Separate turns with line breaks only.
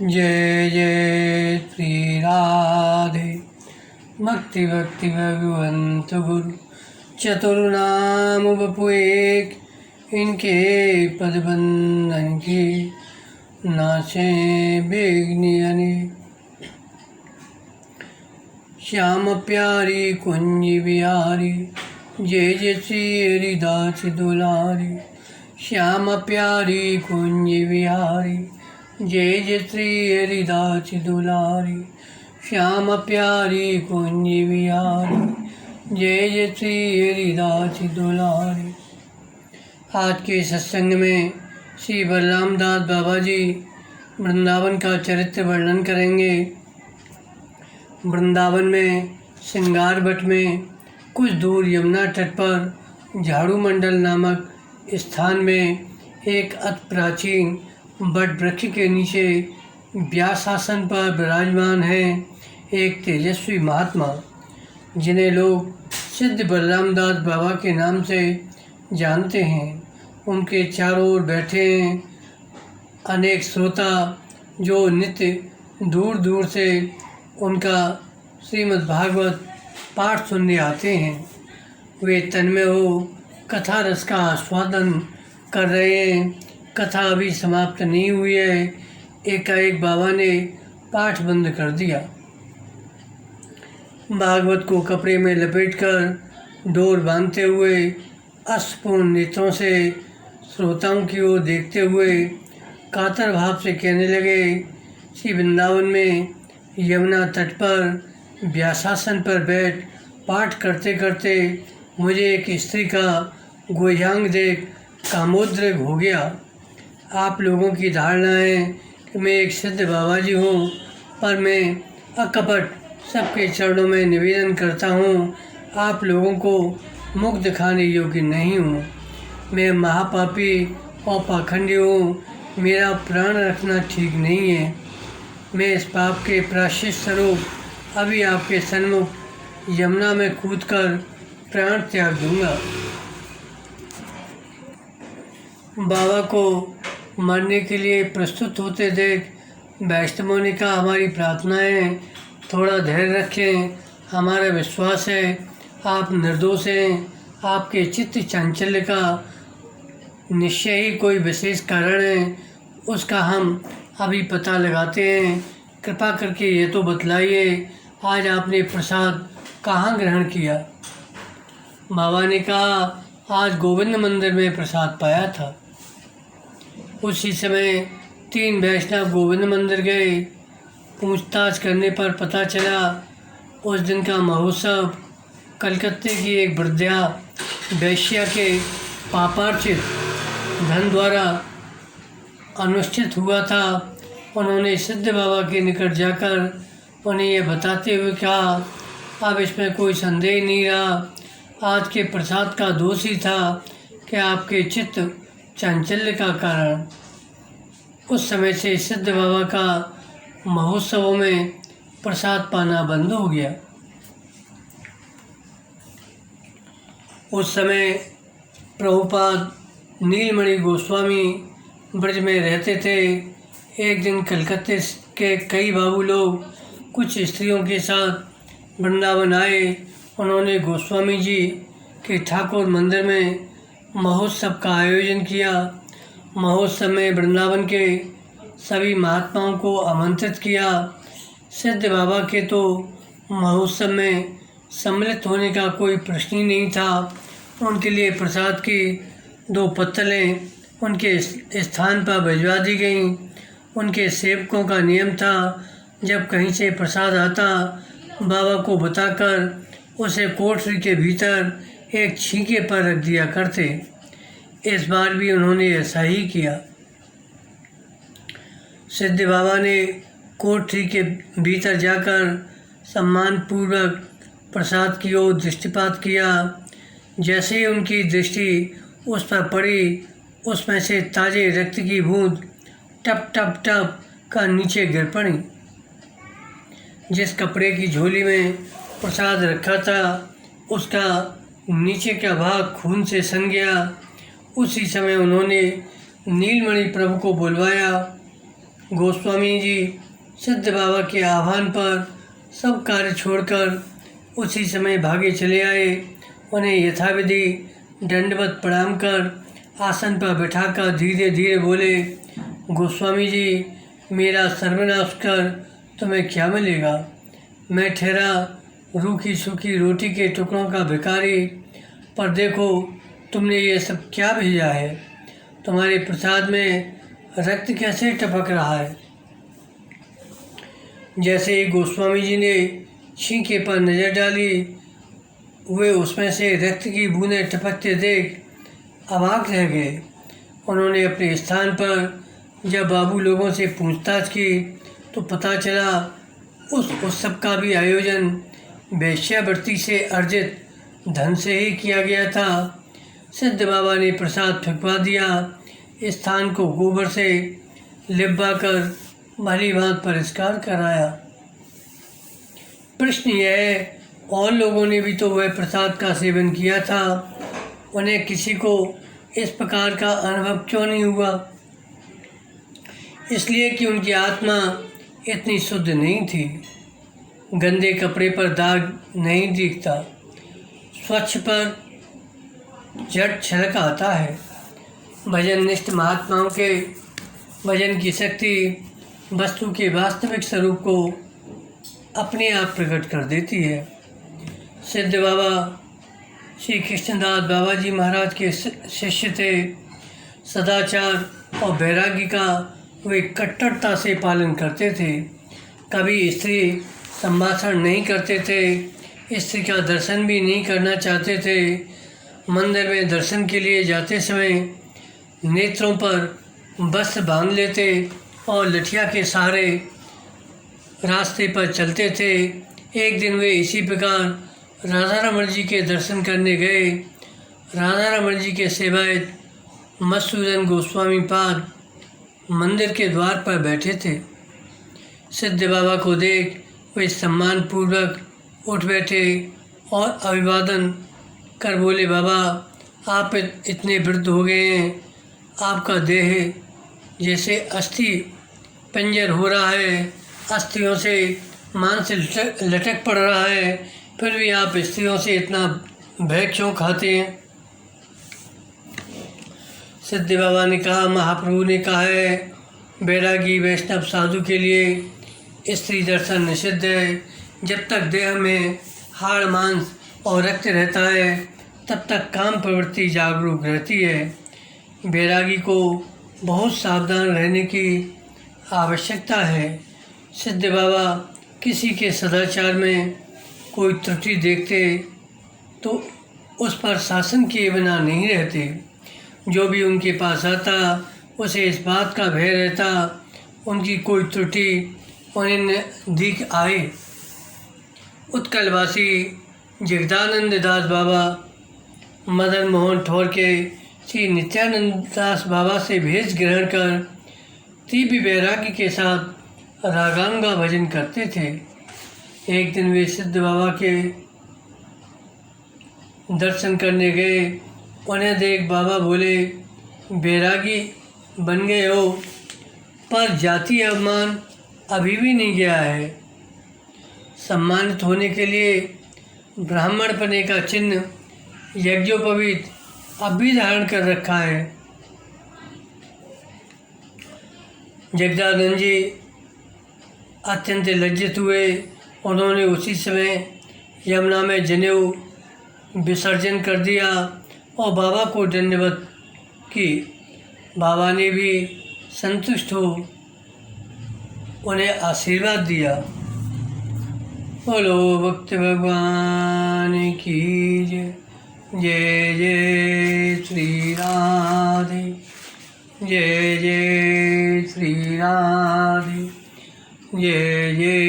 जय जय श्री राधे। भक्ति भक्ति भगवंत गुरु चतुर्नाम बपु एक, इनके पद बंधन की नाचे बेगनी अनेक। श्याम प्यारी कुंज बिहारी, जय जय श्री हरिदास दुलारी। श्याम प्यारी कुंज बिहारी, जय जय श्री हरिदास दुलारी। श्याम प्यारी कुंज बिहारी, जय जय श्री हरिदास दुलारी। आज के सत्संग में श्री बलराम दास बाबा जी वृंदावन का चरित्र वर्णन करेंगे। वृंदावन में श्रृंगार बट में कुछ दूर यमुना तट पर झाड़ू मंडल नामक स्थान में एक अति प्राचीन बट वृक्ष के नीचे व्यासासन पर विराजमान है एक तेजस्वी महात्मा, जिन्हें लोग सिद्ध बलराम दास बाबा के नाम से जानते हैं। उनके चारों ओर बैठे हैं अनेक श्रोता, जो नित्य दूर दूर से उनका श्रीमद् भागवत पाठ सुनने आते हैं। वे तन्मय हो कथा रस का आस्वादन कर रहे हैं। कथा अभी समाप्त नहीं हुई है, एकाएक बाबा ने पाठ बंद कर दिया। भागवत को कपड़े में लपेटकर डोर बांधते हुए अश्रुपूर्ण नेत्रों से श्रोताओं की ओर देखते हुए कातर भाव से कहने लगे, श्री वृंदावन में यमुना तट पर व्यासासन पर बैठ पाठ करते करते मुझे एक स्त्री का गोयांग देख कामोद्रेक हो गया। आप लोगों की धारणा है कि मैं एक सिद्ध बाबा जी हूँ, पर मैं अकपट सबके चरणों में निवेदन करता हूँ, आप लोगों को मुख दिखाने योग्य नहीं हूँ। मैं महापापी और पाखंडी हूँ, मेरा प्राण रखना ठीक नहीं है। मैं इस पाप के प्रायश्चित स्वरूप अभी आपके सन्मुख यमुना में कूदकर प्राण त्याग दूंगा। बाबा को मरने के लिए प्रस्तुत होते देख वैष्णवों ने कहा, हमारी प्रार्थना है, थोड़ा धैर्य रखें। हमारा विश्वास है आप निर्दोष हैं। आपके चित्त चांचल्य का निश्चय ही कोई विशेष कारण है, उसका हम अभी पता लगाते हैं। कृपा करके ये तो बतलाइए, आज आपने प्रसाद कहाँ ग्रहण किया? बाबा ने कहा, आज गोविंद मंदिर में प्रसाद पाया था। उसी समय 3 वैष्णव गोविंद मंदिर गए। पूछताछ करने पर पता चला उस दिन का महोत्सव कलकत्ते की एक वृद्धा वैश्या के पापार्जित धन द्वारा अनुष्ठित हुआ था। उन्होंने सिद्ध बाबा के निकट जाकर उन्हें यह बताते हुए कहा, अब इसमें कोई संदेह नहीं रहा, आज के प्रसाद का दोष ही था कि आपके चित्त चांचल्य का कारण। उस समय से सिद्ध बाबा का महोत्सवों में प्रसाद पाना बंद हो गया। उस समय प्रभुपाद नीलमणि गोस्वामी ब्रज में रहते थे। एक दिन कलकत्ते के कई बाबू लोग कुछ स्त्रियों के साथ वृंदावन आए। उन्होंने गोस्वामी जी के ठाकुर मंदिर में महोत्सव का आयोजन किया। महोत्सव में वृंदावन के सभी महात्माओं को आमंत्रित किया। सिद्ध बाबा के तो महोत्सव में सम्मिलित होने का कोई प्रश्न ही नहीं था। उनके लिए प्रसाद की 2 पत्तलें उनके स्थान पर भिजवा दी गईं। उनके सेवकों का नियम था, जब कहीं से प्रसाद आता बाबा को बताकर उसे कोठरी के भीतर एक छींके पर रख दिया करते। इस बार भी उन्होंने ऐसा ही किया। सिद्ध बाबा ने कोठरी के भीतर जाकर सम्मानपूर्वक प्रसाद की ओर दृष्टिपात किया। जैसे ही उनकी दृष्टि उस पर पड़ी, उसमें से ताजे रक्त की बूंद टप टप टप का नीचे गिर पड़ी। जिस कपड़े की झोली में प्रसाद रखा था, उसका नीचे का भाग खून से सन गया। उसी समय उन्होंने नीलमणि प्रभु को बुलवाया। गोस्वामी जी सिद्ध बाबा के आह्वान पर सब कार्य छोड़कर उसी समय भागे चले आए। उन्हें यथाविधि दंडवत प्रणाम कर आसन पर बैठाकर धीरे धीरे बोले, गोस्वामी जी, मेरा सर्वनाश कर तुम्हें क्या मिलेगा? मैं ठहरा रूखी सूखी रोटी के टुकड़ों का भिखारी, पर देखो तुमने ये सब क्या भेजा है? तुम्हारे प्रसाद में रक्त कैसे टपक रहा है? जैसे ही गोस्वामी जी ने छींके पर नज़र डाली, वे उसमें से रक्त की बूंदें टपकते देख अवाक रह गए। उन्होंने अपने स्थान पर जब बाबू लोगों से पूछताछ की तो पता चला उस उत्सव का भी आयोजन वेश्यावृत्ति से अर्जित धन से ही किया गया था। सिद्ध बाबा ने प्रसाद फेंकवा दिया, स्थान को गोबर से लिपवा कर भली भांति परिष्कार कराया। प्रश्न यह है, और लोगों ने भी तो वह प्रसाद का सेवन किया था, उन्हें किसी को इस प्रकार का अनुभव क्यों नहीं हुआ? इसलिए कि उनकी आत्मा इतनी शुद्ध नहीं थी। गंदे कपड़े पर दाग नहीं दिखता, स्वच्छ पर झट छलक आता है। भजननिष्ठ महात्माओं के भजन की शक्ति वस्तु के वास्तविक स्वरूप को अपने आप प्रकट कर देती है। सिद्ध बाबा श्री कृष्णदास बाबा जी महाराज के शिष्य थे। सदाचार और वैराग्य का वे कट्टरता से पालन करते थे। कभी स्त्री संभाषण नहीं करते थे, स्त्री का दर्शन भी नहीं करना चाहते थे। मंदिर में दर्शन के लिए जाते समय नेत्रों पर वस्त्र बांध लेते और लठिया के सहारे रास्ते पर चलते थे। एक दिन वे इसी प्रकार राधा रमण जी के दर्शन करने गए। राधा रमण जी के सेवायत मधुसूदन गोस्वामी पाद मंदिर के द्वार पर बैठे थे। सिद्ध बाबा को देख वे सम्मानपूर्वक उठ बैठे और अभिवादन कर बोले, बाबा आप इतने वृद्ध हो गए हैं, आपका देह जैसे अस्थि पंजर हो रहा है, अस्थियों से मांस लटक पड़ रहा है, फिर भी आप स्त्रियों से इतना भय क्यों खाते हैं? सिद्ध बाबा ने कहा, महाप्रभु ने कहा है, बैरागी वैष्णव साधु के लिए स्त्री दर्शन निषिद्ध है। जब तक देह में हाड़ मांस और रक्त रहता है तब तक काम प्रवृत्ति जागरूक रहती है। बैरागी को बहुत सावधान रहने की आवश्यकता है। सिद्ध बाबा किसी के सदाचार में कोई त्रुटि देखते तो उस पर शासन किए बिना नहीं रहते। जो भी उनके पास आता उसे इस बात का भय रहता उनकी कोई त्रुटि उन्हें दिख आए। उत्कलवासी जगदानंद दास बाबा मदन मोहन ठौर के श्री नित्यानंद दास बाबा से भेष ग्रहण कर तीव्र वैराग्य के साथ रागांगा भजन करते थे। एक दिन वे सिद्ध बाबा के दर्शन करने गए। उन्हें देख बाबा बोले, बैरागी बन गए हो, पर जाति अभिमान अभी भी नहीं गया है। सम्मानित होने के लिए ब्राह्मण पने का चिन्ह यज्ञोपवीत अब भी धारण कर रखा है। जगदानंद जी अत्यंत लज्जित हुए। उन्होंने उसी समय यमुना में जनेऊ विसर्जन कर दिया और बाबा को दंडवत की। बाबा ने भी संतुष्ट हो उन्हें आशीर्वाद दिया। बोलो भक्त भगवान की जय। जय जय श्री राधे, जय जय श्री राधे, जय जय